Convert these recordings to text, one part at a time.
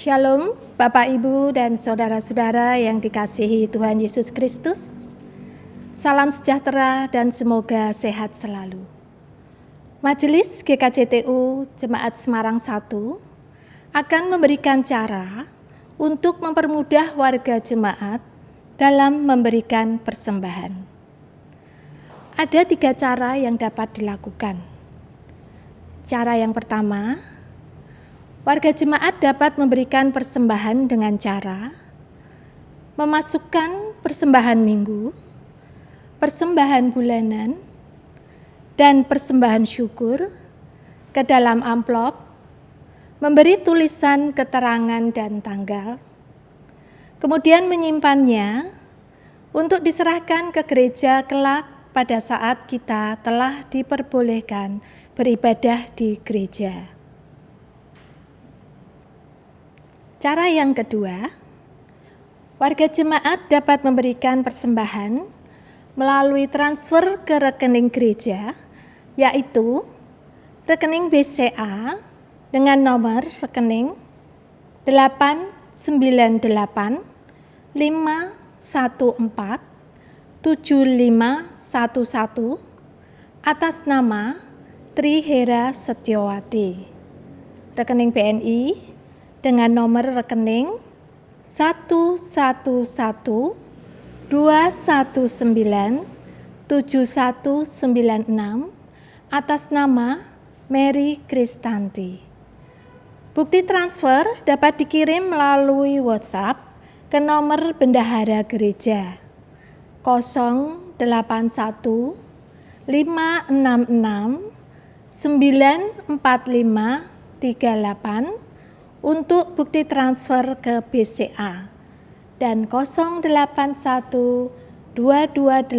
Shalom, Bapak, Ibu, dan saudara-saudara yang dikasihi Tuhan Yesus Kristus. Salam sejahtera dan semoga sehat selalu. Majelis GKJTU Jemaat Semarang 1 akan memberikan cara untuk mempermudah warga jemaat dalam memberikan persembahan. Ada 3 cara yang dapat dilakukan. Cara yang pertama, warga jemaat dapat memberikan persembahan dengan cara memasukkan persembahan minggu, persembahan bulanan, dan persembahan syukur ke dalam amplop, memberi tulisan keterangan dan tanggal, kemudian menyimpannya untuk diserahkan ke gereja kelak pada saat kita telah diperbolehkan beribadah di gereja. Cara yang kedua, warga jemaat dapat memberikan persembahan melalui transfer ke rekening gereja, yaitu rekening BCA dengan nomor rekening 898 514 7511 atas nama Trihera Setiawati. Rekening BNI dengan nomor rekening 11192197196 atas nama Mary Kristanti. Bukti transfer dapat dikirim melalui WhatsApp ke nomor bendahara gereja 081 566 94538 untuk bukti transfer ke BCA dan 081 228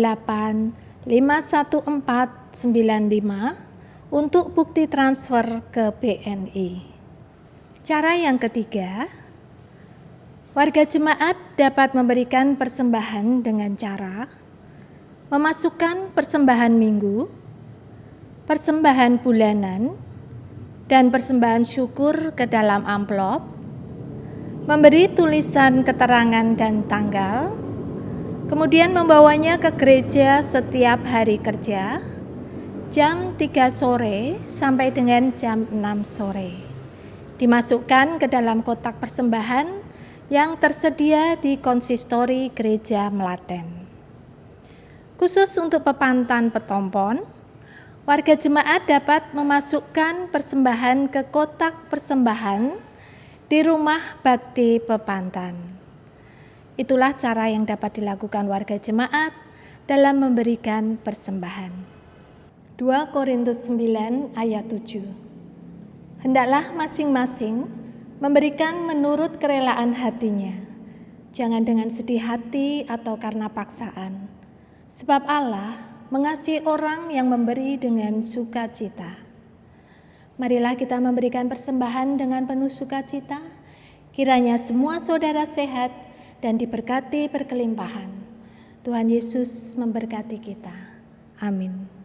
51495 untuk bukti transfer ke BNI. Cara yang ketiga, warga jemaat dapat memberikan persembahan dengan cara memasukkan persembahan minggu, persembahan bulanan, dan persembahan syukur ke dalam amplop, memberi tulisan keterangan dan tanggal, kemudian membawanya ke gereja setiap hari kerja, jam 3 sore sampai dengan jam 6 sore. Dimasukkan ke dalam kotak persembahan yang tersedia di konsistori gereja Melaten. Khusus untuk Pepantan Petompon, warga jemaat dapat memasukkan persembahan ke kotak persembahan di rumah bakti Pepantan. Itulah cara yang dapat dilakukan warga jemaat dalam memberikan persembahan. 2 Korintus 9 ayat 7. Hendaklah masing-masing memberikan menurut kerelaan hatinya, jangan dengan sedih hati atau karena paksaan, sebab Allah mengasihi orang yang memberi dengan sukacita. Marilah kita memberikan persembahan dengan penuh sukacita, kiranya semua saudara sehat dan diberkati berkelimpahan. Tuhan Yesus memberkati kita. Amin.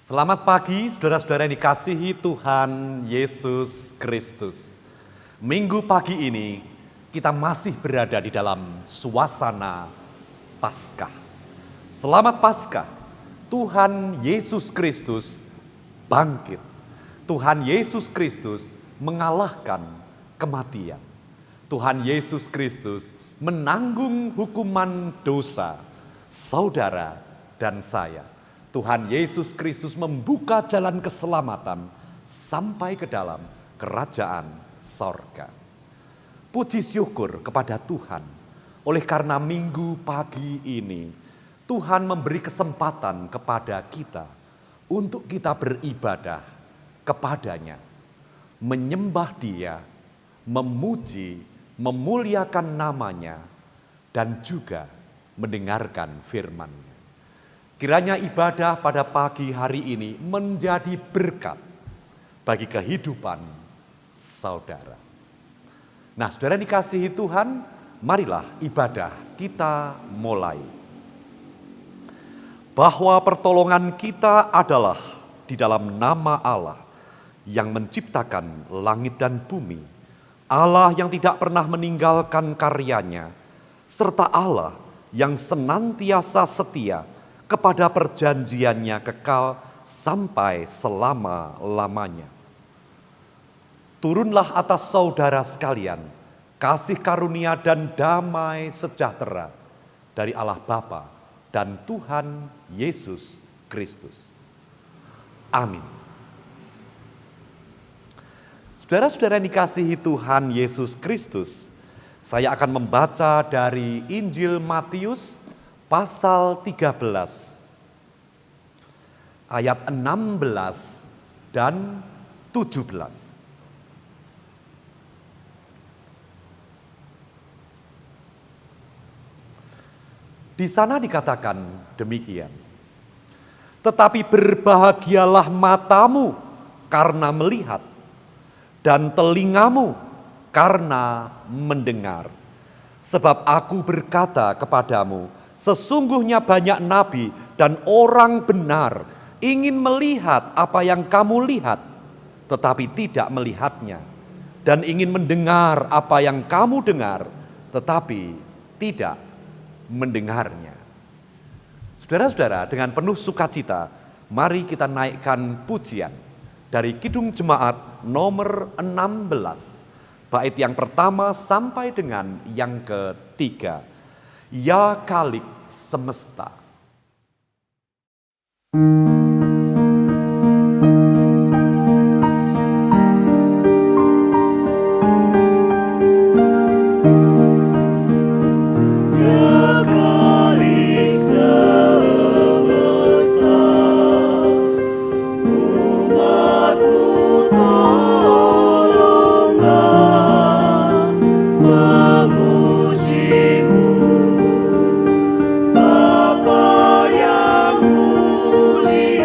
Selamat pagi saudara-saudara yang dikasihi Tuhan Yesus Kristus. Minggu pagi ini kita masih berada di dalam suasana Paskah. Selamat Paskah, Tuhan Yesus Kristus bangkit. Tuhan Yesus Kristus mengalahkan kematian. Tuhan Yesus Kristus menanggung hukuman dosa saudara dan saya. Tuhan Yesus Kristus membuka jalan keselamatan sampai ke dalam kerajaan sorga. Puji syukur kepada Tuhan, oleh karena minggu pagi ini Tuhan memberi kesempatan kepada kita untuk kita beribadah kepadanya, menyembah Dia, memuji, memuliakan namanya, dan juga mendengarkan firman-Nya. Kiranya ibadah pada pagi hari ini menjadi berkat bagi kehidupan saudara. Nah, saudara dikasihi Tuhan, marilah ibadah kita mulai. Bahwa pertolongan kita adalah di dalam nama Allah yang menciptakan langit dan bumi, Allah yang tidak pernah meninggalkan karyanya, serta Allah yang senantiasa setia kepada perjanjiannya kekal sampai selama-lamanya. Turunlah atas saudara sekalian kasih karunia dan damai sejahtera dari Allah Bapa dan Tuhan Yesus Kristus. Amin. Saudara-saudara yang dikasihi Tuhan Yesus Kristus, saya akan membaca dari Injil Matius pasal 13, ayat 16 dan 17. Di sana dikatakan demikian. Tetapi berbahagialah matamu karena melihat, dan telingamu karena mendengar. Sebab aku berkata kepadamu, sesungguhnya banyak nabi dan orang benar ingin melihat apa yang kamu lihat, tetapi tidak melihatnya. Dan ingin mendengar apa yang kamu dengar, tetapi tidak mendengarnya. Saudara-saudara, dengan penuh sukacita, mari kita naikkan pujian dari Kidung Jemaat nomor 16, bait yang pertama sampai dengan yang ketiga. Ya Khalik semesta. Bapa yang mulia.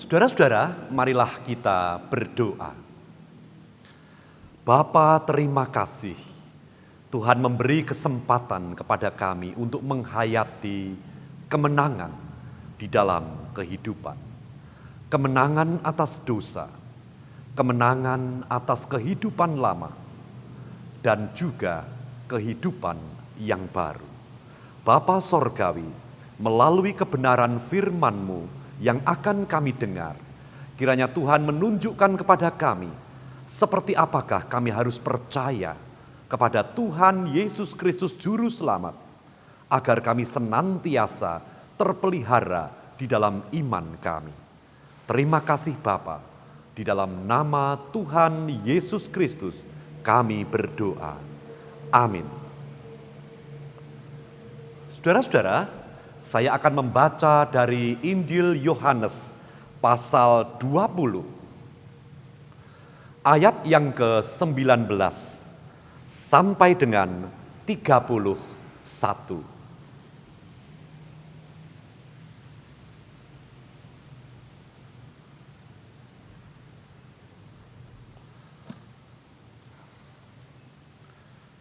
Saudara-saudara, marilah kita berdoa. Bapa, terima kasih. Tuhan memberi kesempatan kepada kami untuk menghayati kemenangan di dalam kehidupan. Kemenangan atas dosa, kemenangan atas kehidupan lama, dan juga kehidupan yang baru. Bapa Sorgawi, melalui kebenaran firman-Mu yang akan kami dengar, kiranya Tuhan menunjukkan kepada kami seperti apakah kami harus percaya kepada Tuhan Yesus Kristus Juru Selamat, agar kami senantiasa terpelihara di dalam iman kami. Terima kasih Bapa, di dalam nama Tuhan Yesus Kristus kami berdoa. Amin. Saudara-saudara, saya akan membaca dari Injil Yohanes pasal 20. Ayat yang ke-19 sampai dengan 31.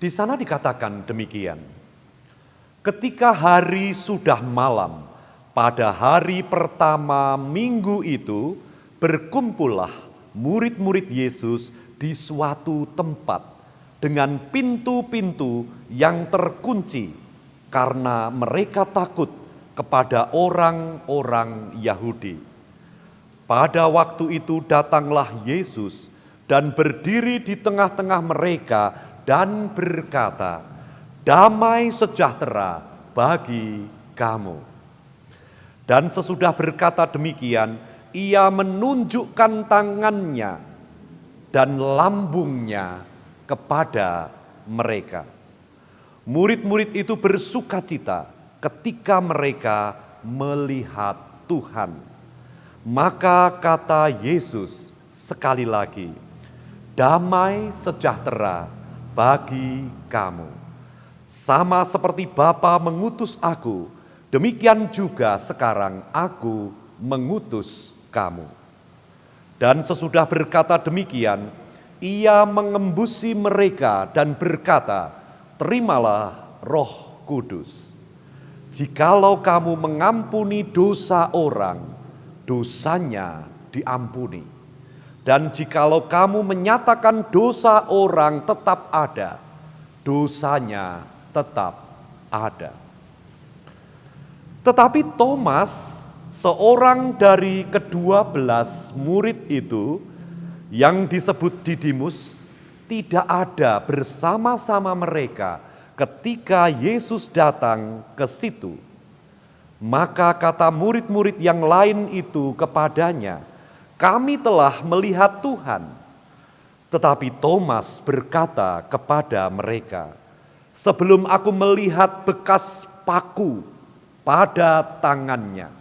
Di sana dikatakan demikian. Ketika hari sudah malam, pada hari pertama minggu itu, berkumpullah murid-murid Yesus di suatu tempat dengan pintu-pintu yang terkunci karena mereka takut kepada orang-orang Yahudi. Pada waktu itu datanglah Yesus dan berdiri di tengah-tengah mereka dan berkata, "Damai sejahtera bagi kamu." Dan sesudah berkata demikian, ia menunjukkan tangannya dan lambungnya kepada mereka. Murid-murid itu bersukacita ketika mereka melihat Tuhan. Maka kata Yesus sekali lagi, "Damai sejahtera bagi kamu. Sama seperti Bapa mengutus aku, demikian juga sekarang aku mengutus kamu." Dan sesudah berkata demikian, ia mengembusi mereka dan berkata, "Terimalah Roh Kudus. Jikalau kamu mengampuni dosa orang, dosanya diampuni. Dan jikalau kamu menyatakan dosa orang tetap ada, dosanya tetap ada." Tetapi Thomas, seorang dari ke-12 murid itu yang disebut Didimus, tidak ada bersama-sama mereka ketika Yesus datang ke situ. Maka kata murid-murid yang lain itu kepadanya, "Kami telah melihat Tuhan." Tetapi Thomas berkata kepada mereka, "Sebelum aku melihat bekas paku pada tangannya,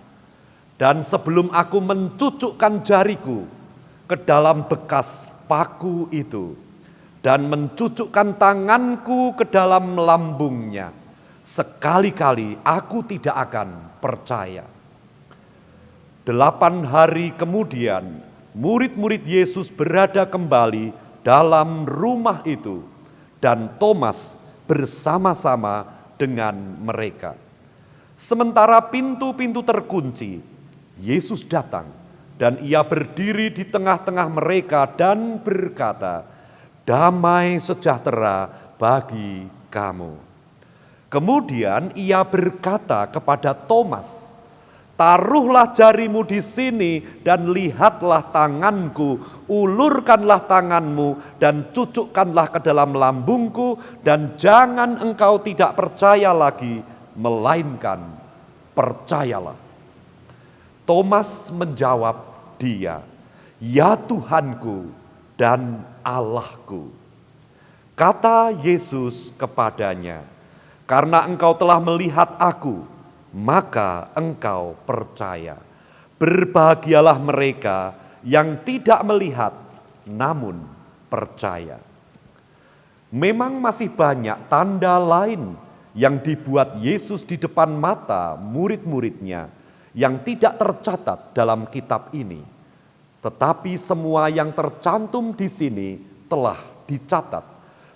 dan sebelum aku mencucukkan jariku ke dalam bekas paku itu, dan mencucukkan tanganku ke dalam lambungnya, sekali-kali aku tidak akan percaya." 8 hari kemudian, murid-murid Yesus berada kembali dalam rumah itu, dan Thomas bersama-sama dengan mereka. Sementara pintu-pintu terkunci, Yesus datang dan ia berdiri di tengah-tengah mereka dan berkata, "Damai sejahtera bagi kamu." Kemudian ia berkata kepada Thomas, "Taruhlah jarimu di sini dan lihatlah tanganku, ulurkanlah tanganmu dan cucukkanlah ke dalam lambungku, dan jangan engkau tidak percaya lagi, melainkan percayalah." Thomas menjawab dia, "Ya Tuhanku dan Allahku." Kata Yesus kepadanya, "Karena engkau telah melihat aku, maka engkau percaya. Berbahagialah mereka yang tidak melihat namun percaya." Memang masih banyak tanda lain yang dibuat Yesus di depan mata murid-muridnya yang tidak tercatat dalam kitab ini. Tetapi semua yang tercantum di sini telah dicatat,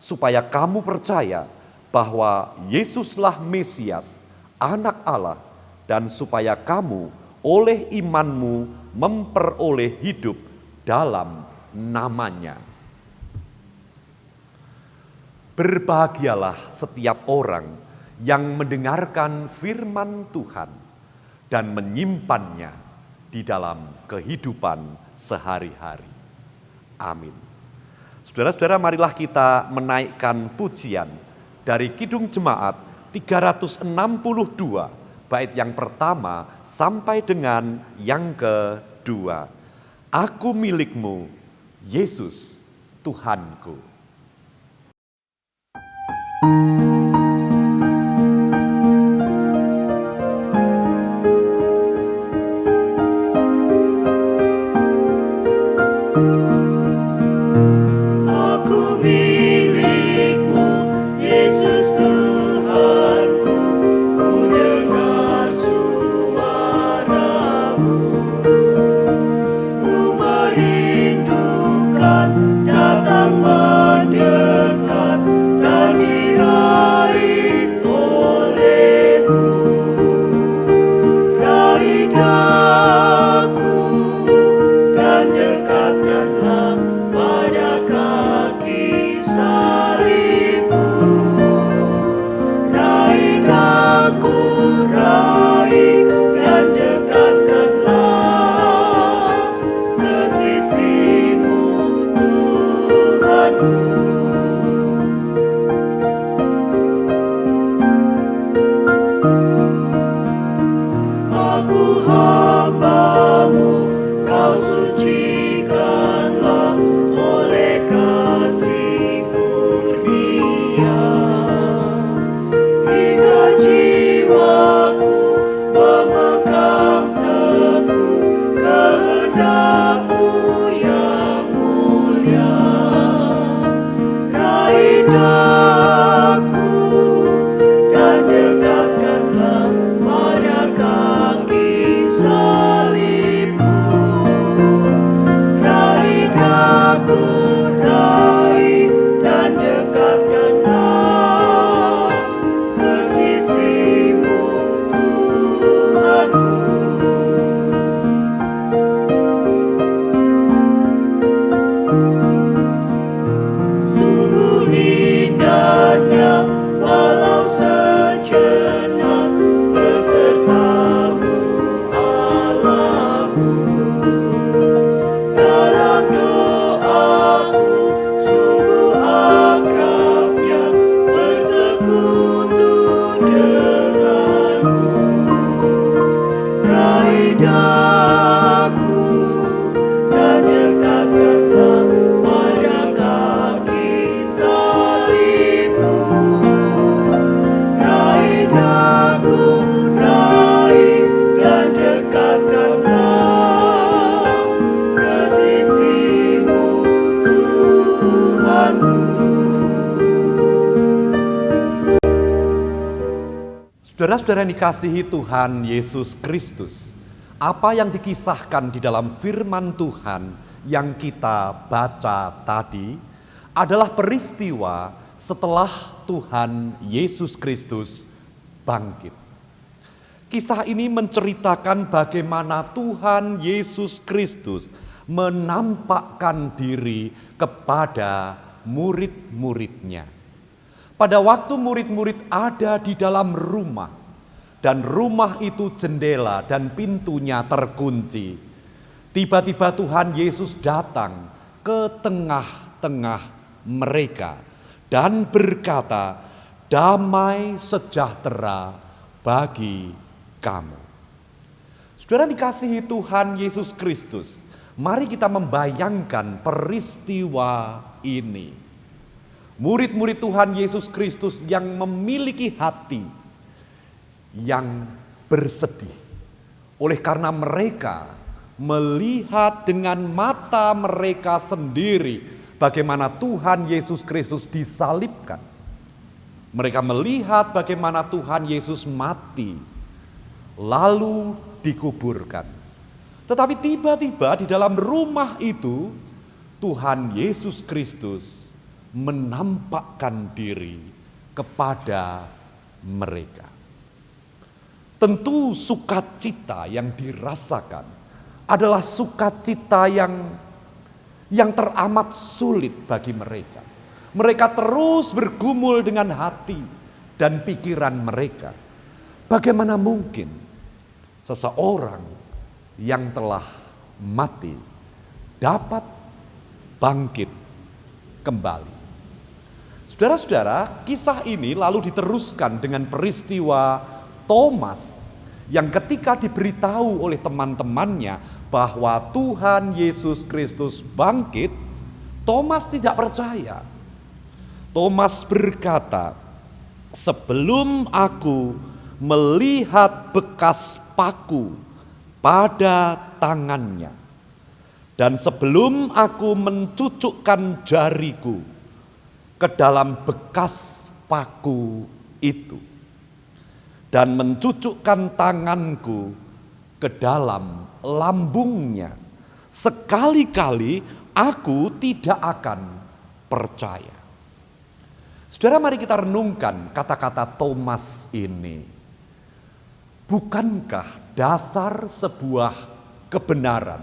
supaya kamu percaya bahwa Yesuslah Mesias, Anak Allah, dan supaya kamu oleh imanmu memperoleh hidup dalam namanya. Berbahagialah setiap orang yang mendengarkan firman Tuhan dan menyimpannya di dalam kehidupan sehari-hari. Amin. Saudara-saudara, marilah kita menaikkan pujian dari Kidung Jemaat 362, bait yang pertama sampai dengan yang kedua. Aku milikmu, Yesus Tuhanku. Saudara-saudara yang dikasihi Tuhan Yesus Kristus, apa yang dikisahkan di dalam firman Tuhan yang kita baca tadi adalah peristiwa setelah Tuhan Yesus Kristus bangkit. Kisah ini menceritakan bagaimana Tuhan Yesus Kristus menampakkan diri kepada murid-muridnya. Pada waktu murid-murid ada di dalam rumah, dan rumah itu jendela dan pintunya terkunci, tiba-tiba Tuhan Yesus datang ke tengah-tengah mereka dan berkata, "Damai sejahtera bagi kamu." Saudara dikasihi Tuhan Yesus Kristus, mari kita membayangkan peristiwa ini. Murid-murid Tuhan Yesus Kristus yang memiliki hati yang bersedih. Oleh karena mereka melihat dengan mata mereka sendiri bagaimana Tuhan Yesus Kristus disalibkan. Mereka melihat bagaimana Tuhan Yesus mati, lalu dikuburkan. Tetapi tiba-tiba di dalam rumah itu Tuhan Yesus Kristus menampakkan diri kepada mereka. Tentu sukacita yang dirasakan adalah sukacita yang teramat sulit bagi mereka. Mereka terus bergumul dengan hati dan pikiran mereka. Bagaimana mungkin seseorang yang telah mati dapat bangkit kembali? Saudara-saudara, kisah ini lalu diteruskan dengan peristiwa Thomas yang ketika diberitahu oleh teman-temannya bahwa Tuhan Yesus Kristus bangkit, Thomas tidak percaya. Thomas berkata, "Sebelum aku melihat bekas paku pada tangannya, dan sebelum aku mencucukkan jariku ke dalam bekas paku itu, dan mencucukkan tanganku ke dalam lambungnya, sekali-kali aku tidak akan percaya." Saudara, mari kita renungkan kata-kata Thomas ini. Bukankah dasar sebuah kebenaran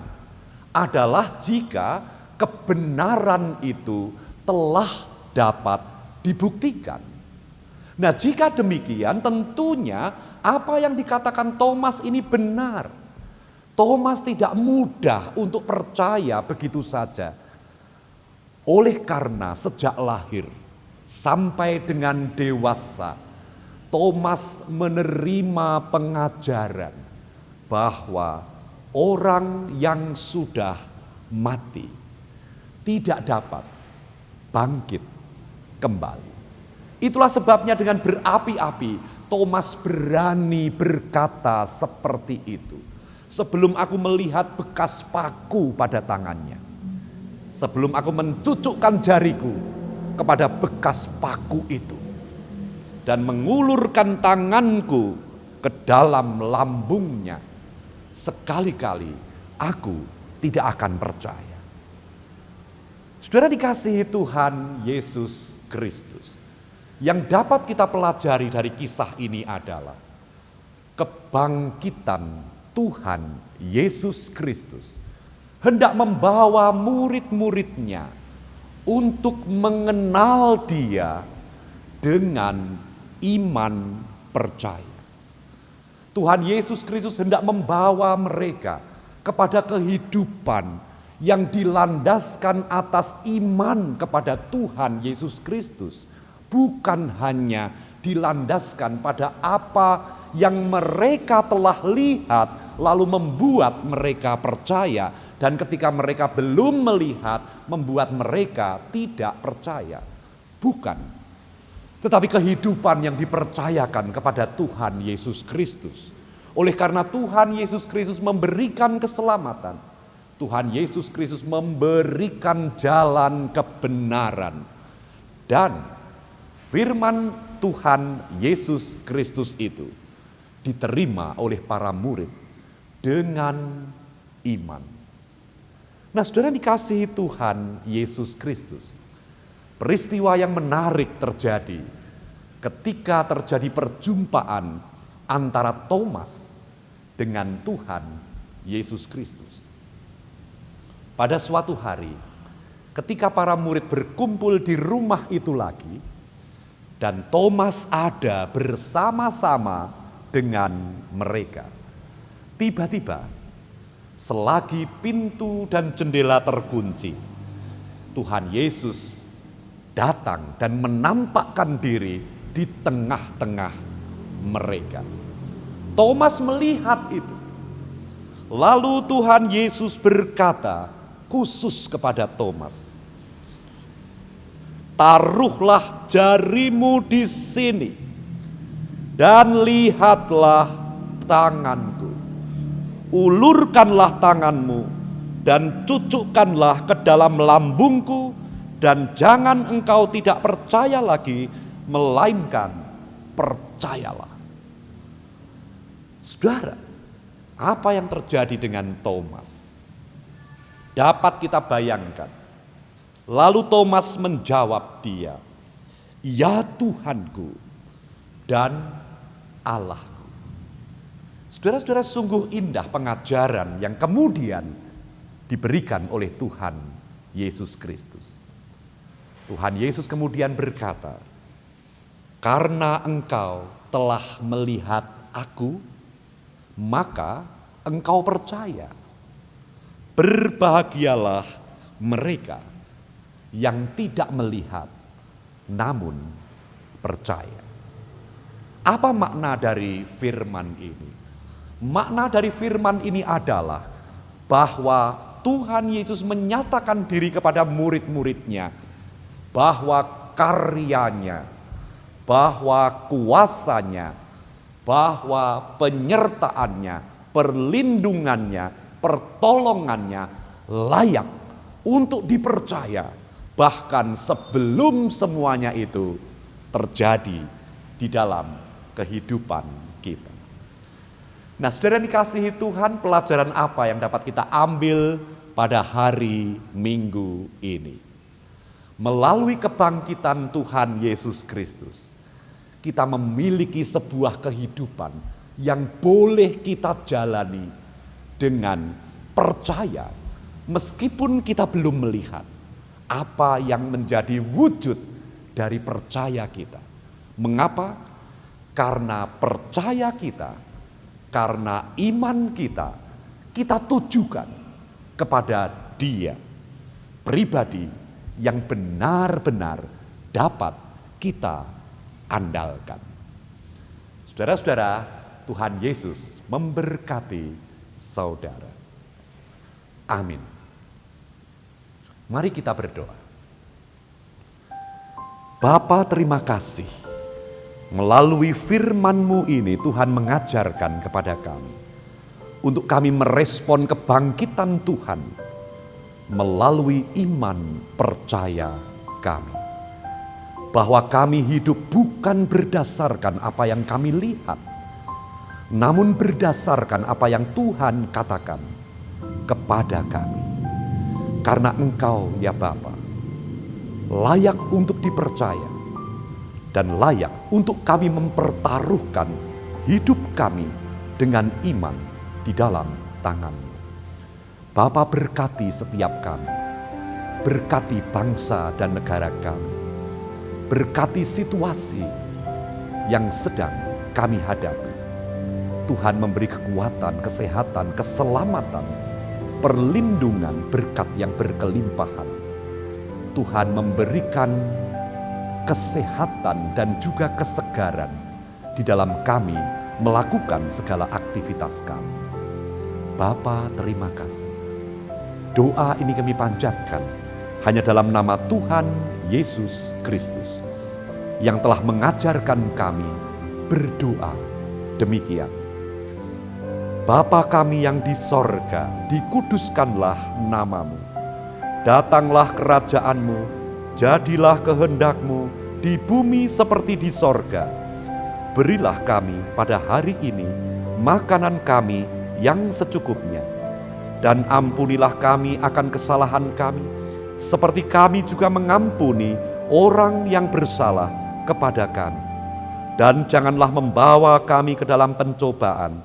adalah jika kebenaran itu telah dapat dibuktikan? Nah, jika demikian tentunya apa yang dikatakan Thomas ini benar. Thomas tidak mudah untuk percaya begitu saja. Oleh karena sejak lahir sampai dengan dewasa, Thomas menerima pengajaran bahwa orang yang sudah mati tidak dapat bangkit kembali. Itulah sebabnya dengan berapi-api Thomas berani berkata seperti itu. Sebelum aku melihat bekas paku pada tangannya, sebelum aku mencucukkan jariku kepada bekas paku itu dan mengulurkan tanganku ke dalam lambungnya, sekali-kali aku tidak akan percaya. Saudara dikasihi Tuhan Yesus Kristus, yang dapat kita pelajari dari kisah ini adalah kebangkitan Tuhan Yesus Kristus hendak membawa murid-muridnya untuk mengenal Dia dengan iman percaya. Tuhan Yesus Kristus hendak membawa mereka kepada kehidupan yang dilandaskan atas iman kepada Tuhan Yesus Kristus, bukan hanya dilandaskan pada apa yang mereka telah lihat lalu membuat mereka percaya, dan ketika mereka belum melihat membuat mereka tidak percaya. Bukan. Tetapi kehidupan yang dipercayakan kepada Tuhan Yesus Kristus. Oleh karena Tuhan Yesus Kristus memberikan keselamatan, Tuhan Yesus Kristus memberikan jalan kebenaran, dan firman Tuhan Yesus Kristus itu diterima oleh para murid dengan iman. Nah, saudara dikasihi Tuhan Yesus Kristus, peristiwa yang menarik terjadi ketika terjadi perjumpaan antara Thomas dengan Tuhan Yesus Kristus. Pada suatu hari, ketika para murid berkumpul di rumah itu lagi, dan Thomas ada bersama-sama dengan mereka, tiba-tiba selagi pintu dan jendela terkunci, Tuhan Yesus datang dan menampakkan diri di tengah-tengah mereka. Thomas melihat itu. Lalu Tuhan Yesus berkata khusus kepada Thomas, "Taruhlah jarimu di sini dan lihatlah tanganku. Ulurkanlah tanganmu dan cucukkanlah ke dalam lambungku, dan jangan engkau tidak percaya lagi, melainkan percayalah." Saudara, Apa yang terjadi dengan Thomas? Dapat kita bayangkan. Lalu Thomas menjawab dia, "Ya Tuhanku dan Allahku." Saudara-saudara, sungguh indah pengajaran yang kemudian diberikan oleh Tuhan Yesus Kristus. Tuhan Yesus kemudian berkata, "Karena engkau telah melihat aku, maka engkau percaya. Berbahagialah mereka yang tidak melihat, namun percaya." Apa makna dari firman ini? Makna dari firman ini adalah bahwa Tuhan Yesus menyatakan diri kepada murid-muridnya bahwa karyanya, bahwa kuasanya, bahwa penyertaannya, perlindungannya, pertolongannya layak untuk dipercaya, bahkan sebelum semuanya itu terjadi di dalam kehidupan kita. Nah, saudara dikasihi Tuhan, pelajaran apa yang dapat kita ambil pada hari Minggu ini? Melalui kebangkitan Tuhan Yesus Kristus, kita memiliki sebuah kehidupan yang boleh kita jalani dengan percaya, meskipun kita belum melihat apa yang menjadi wujud dari percaya kita. Mengapa? Karena percaya kita, karena iman kita, kita tujukan kepada Dia, pribadi yang benar-benar dapat kita andalkan. Saudara-saudara, Tuhan Yesus memberkati saudara. Amin. Mari kita berdoa. Bapa, terima kasih. Melalui firman-Mu ini Tuhan mengajarkan kepada kami untuk kami merespon kebangkitan Tuhan melalui iman percaya kami. Bahwa kami hidup bukan berdasarkan apa yang kami lihat, namun berdasarkan apa yang Tuhan katakan kepada kami. Karena Engkau ya Bapa layak untuk dipercaya dan layak untuk kami mempertaruhkan hidup kami dengan iman di dalam tangan-Mu. Bapa, berkati setiap kami, berkati bangsa dan negara kami, berkati situasi yang sedang kami hadapi. Tuhan memberi kekuatan, kesehatan, keselamatan, perlindungan, berkat yang berkelimpahan. Tuhan memberikan kesehatan dan juga kesegaran di dalam kami melakukan segala aktivitas kami. Bapa, terima kasih. Doa ini kami panjatkan hanya dalam nama Tuhan Yesus Kristus yang telah mengajarkan kami berdoa demikian. Bapa kami yang di sorga, dikuduskanlah nama-Mu. Datanglah kerajaan-Mu, jadilah kehendak-Mu di bumi seperti di sorga. Berilah kami pada hari ini makanan kami yang secukupnya. Dan ampunilah kami akan kesalahan kami, seperti kami juga mengampuni orang yang bersalah kepada kami. Dan janganlah membawa kami ke dalam pencobaan,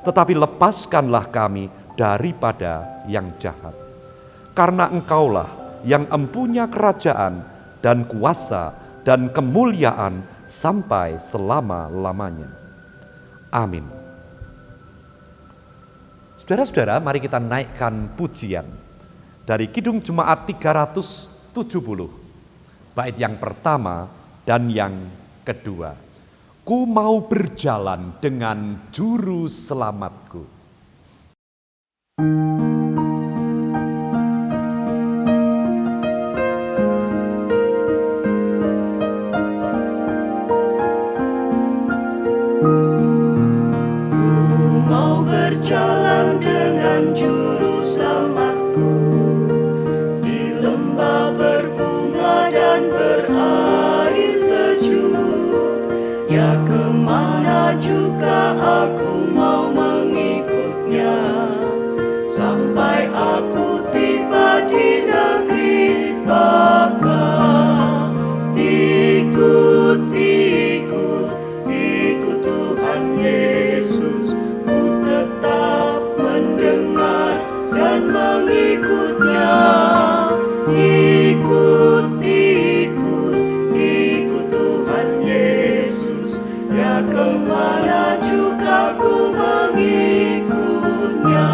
tetapi lepaskanlah kami daripada yang jahat. Karena Engkaulah yang empunya kerajaan dan kuasa dan kemuliaan sampai selama-lamanya. Amin. Saudara-saudara, mari kita naikkan pujian dari Kidung Jemaat 370, bait yang pertama dan yang kedua. Ku mau berjalan dengan juru selamatku. Berjalan dengan juru selamatku di lembah berbunga dan berair sejuk. Ya, kemana juga aku mau mengikut pengikutnya, sampai aku tiba di negeri baka. Ikut Tuhan Yesus, ku tetap mendengar dan mengikutnya. Ikut Tuhan Yesus, ya kemana juga ku mengikutnya.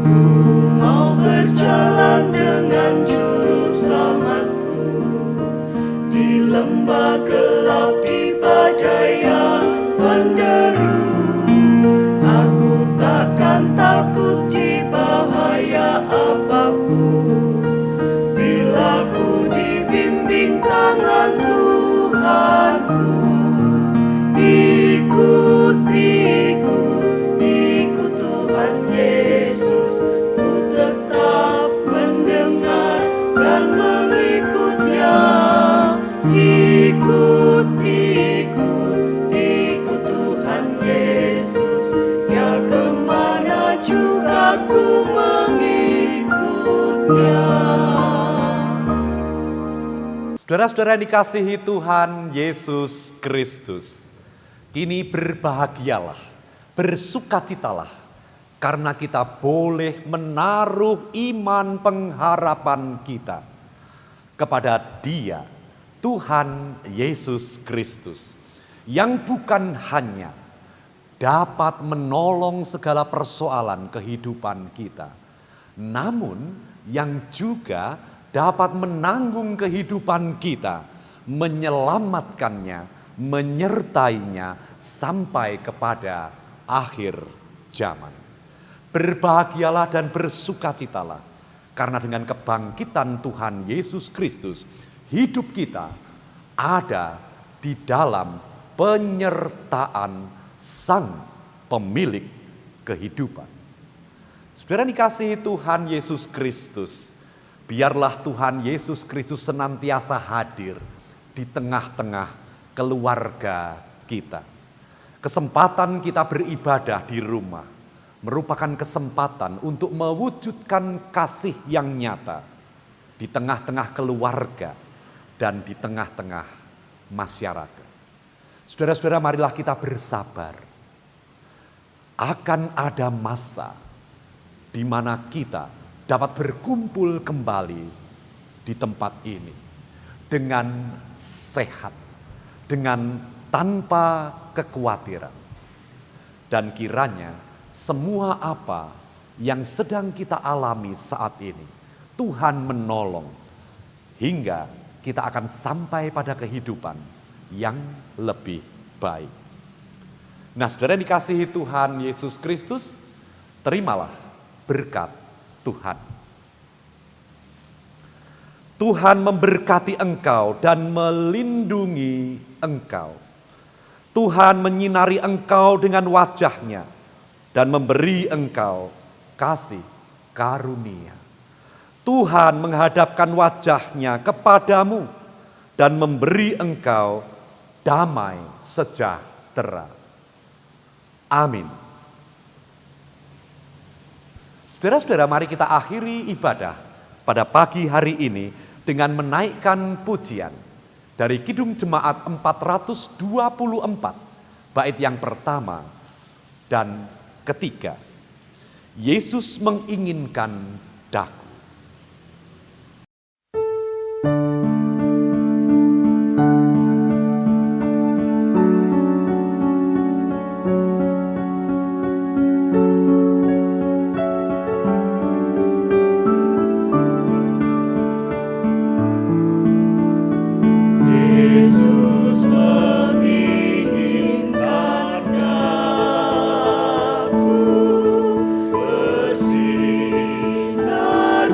Ku mau berjalan dengan juru selamatku, di lembah gelap, di badai yang menderu. Aku takkan takut di bahaya apapun, bila ku dibimbing tangan Tuhanku. Ikut Tuhan Yesus, ku tetap mendengar dan mengikutnya. Ikut Tuhan Yesus, ya kemana juga ku mengikutnya. Saudara-saudara yang dikasihi Tuhan Yesus Kristus, kini berbahagialah, bersukacitalah, karena kita boleh menaruh iman pengharapan kita kepada Dia, Tuhan Yesus Kristus, yang bukan hanya dapat menolong segala persoalan kehidupan kita, namun yang juga dapat menanggung kehidupan kita, menyelamatkannya, menyertainya sampai kepada akhir zaman. Berbahagialah dan bersukacitalah, karena dengan kebangkitan Tuhan Yesus Kristus, hidup kita ada di dalam penyertaan Sang Pemilik kehidupan. Saudara dikasihi Tuhan Yesus Kristus, biarlah Tuhan Yesus Kristus senantiasa hadir di tengah-tengah keluarga kita. Kesempatan kita beribadah di rumah merupakan kesempatan untuk mewujudkan kasih yang nyata di tengah-tengah keluarga dan di tengah-tengah masyarakat. Saudara-saudara, marilah kita bersabar. Akan ada masa di mana kita dapat berkumpul kembali di tempat ini dengan sehat, dengan tanpa kekhawatiran. Dan kiranya semua apa yang sedang kita alami saat ini, Tuhan menolong hingga kita akan sampai pada kehidupan yang lebih baik. Nah, saudara yang dikasihi Tuhan Yesus Kristus, terimalah berkat Tuhan. Tuhan memberkati engkau dan melindungi engkau. Tuhan menyinari engkau dengan wajah-Nya dan memberi engkau kasih karunia. Tuhan menghadapkan wajah-Nya kepadamu dan memberi engkau damai sejahtera. Amin. Saudara-saudara, mari kita akhiri ibadah pada pagi hari ini dengan menaikkan pujian dari Kidung Jemaat 424, bait yang pertama dan ketiga. Yesus menginginkan daku. Yesus menginginkan daku bersinar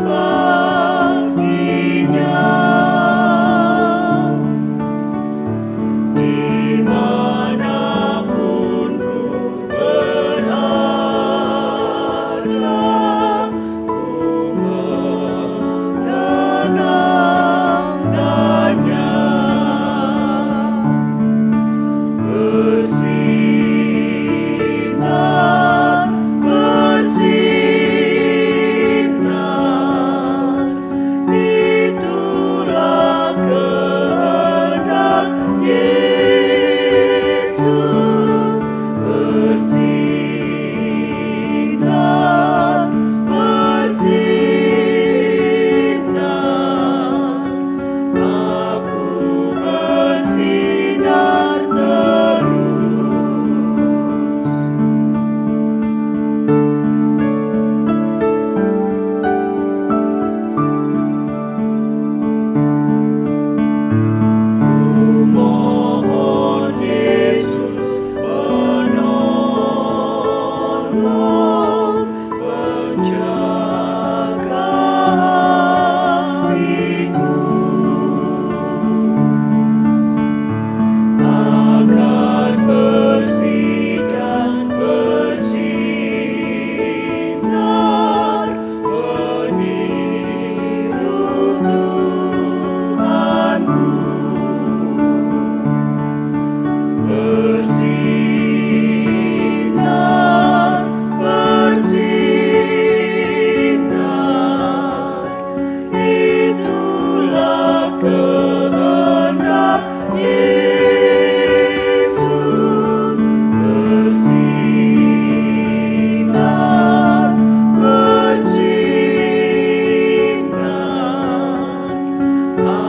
Amin.